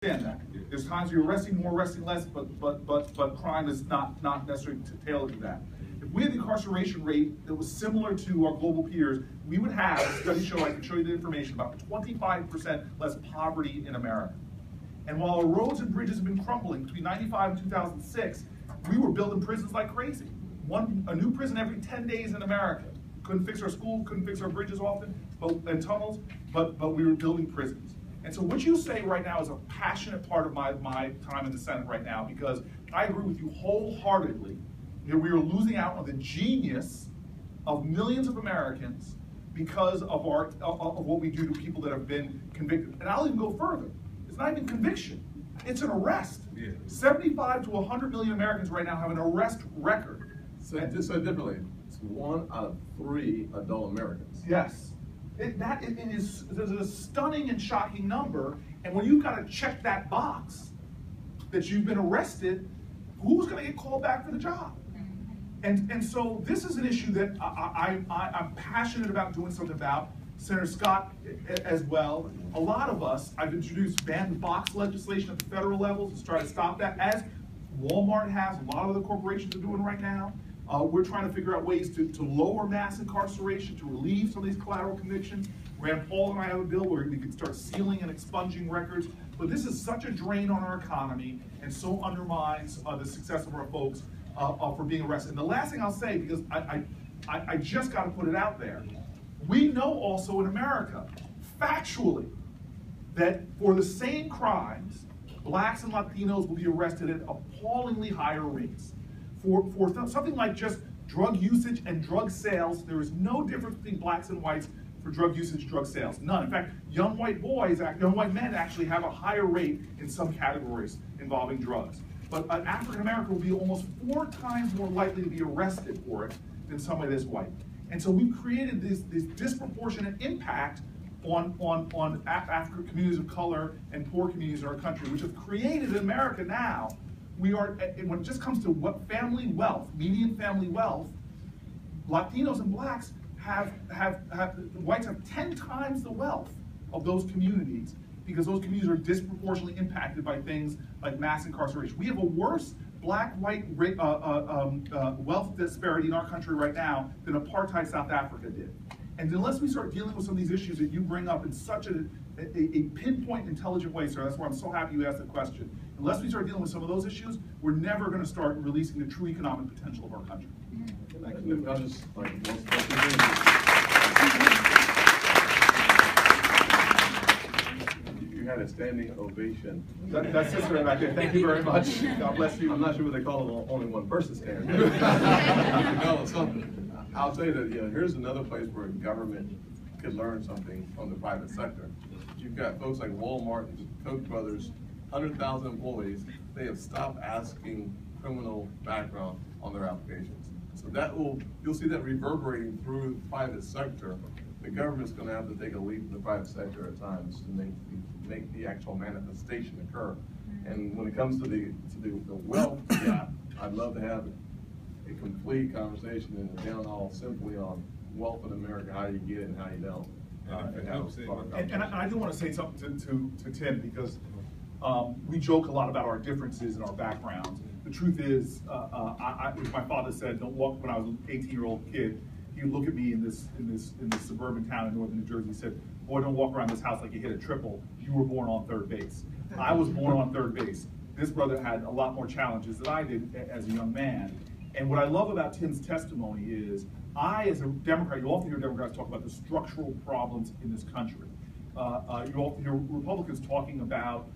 understand that. There's times where you're arresting more, arresting less, but crime is not necessarily tailored to that. If we had the incarceration rate that was similar to our global peers, we would have, studies show, I can show you the information, about 25% less poverty in America. And while our roads and bridges have been crumbling between 95 and 2006, we were building prisons like crazy. A new prison every 10 days in America. Couldn't fix our schools, couldn't fix our bridges often, and tunnels, but we were building prisons. And so what you say right now is a passionate part of my time in the Senate right now, because I agree with you wholeheartedly that we are losing out on the genius of millions of Americans because of what we do to people that have been convicted. And I'll even go further. It's not even conviction. It's an arrest. Yeah. 75 to 100 million Americans right now have an arrest record. So just so differently, it's 1 out of 3 adult Americans. Yes. It is a stunning and shocking number, and when you've got to check that box that you've been arrested, who's going to get called back for the job? And so this is an issue that I'm passionate about doing something about. Senator Scott as well. A lot of us, I've introduced ban the box legislation at the federal level to try to stop that, as Walmart has, a lot of the corporations are doing right now. We're trying to figure out ways to lower mass incarceration, to relieve some of these collateral convictions. Rand Paul and I have a bill where we could start sealing and expunging records. But this is such a drain on our economy and so undermines the success of our folks for being arrested. And the last thing I'll say, because I just got to put it out there, we know also in America, factually, that for the same crimes, blacks and Latinos will be arrested at appallingly higher rates. For something like just drug usage and drug sales, there is no difference between blacks and whites for drug usage, drug sales. None. In fact, young white men actually have a higher rate in some categories involving drugs. But an African American will be almost 4 times more likely to be arrested for it than somebody that's white. And so we've created this disproportionate impact on African communities of color and poor communities in our country, which have created in America now. We are, when it just comes to what family wealth, median family wealth, Latinos and blacks whites have 10 times the wealth of those communities, because those communities are disproportionately impacted by things like mass incarceration. We have a worse black-white wealth disparity in our country right now than apartheid South Africa did. And unless we start dealing with some of these issues that you bring up in such a pinpoint, intelligent way, sir, that's why I'm so happy you asked the question. Unless we start dealing with some of those issues, we're never going to start releasing the true economic potential of our country. You had a standing ovation. That's just right back there. Thank you very much. God bless you. I'm not sure what they call it, only one person standing. I'll tell you that, here's another place where government could learn something from the private sector. You've got folks like Walmart and Koch brothers, 100,000 employees. They have stopped asking criminal background on their applications. So you'll see that reverberating through the private sector. The government's going to have to take a leap in the private sector at times to make the actual manifestation occur. And when it comes to the wealth gap, I'd love to have a complete conversation in the town hall simply on wealth in America, how you get it and how you don't. And I do want to say something to Tim, because we joke a lot about our differences and our backgrounds. The truth is, my father said, don't walk, when I was an 18-year-old kid, he would look at me in this suburban town in northern New Jersey and said, boy, don't walk around this house like you hit a triple. You were born on third base. I was born on third base. This brother had a lot more challenges than I did as a young man. And what I love about Tim's testimony is, as a Democrat, you often hear Democrats talk about the structural problems in this country. You often hear Republicans talking about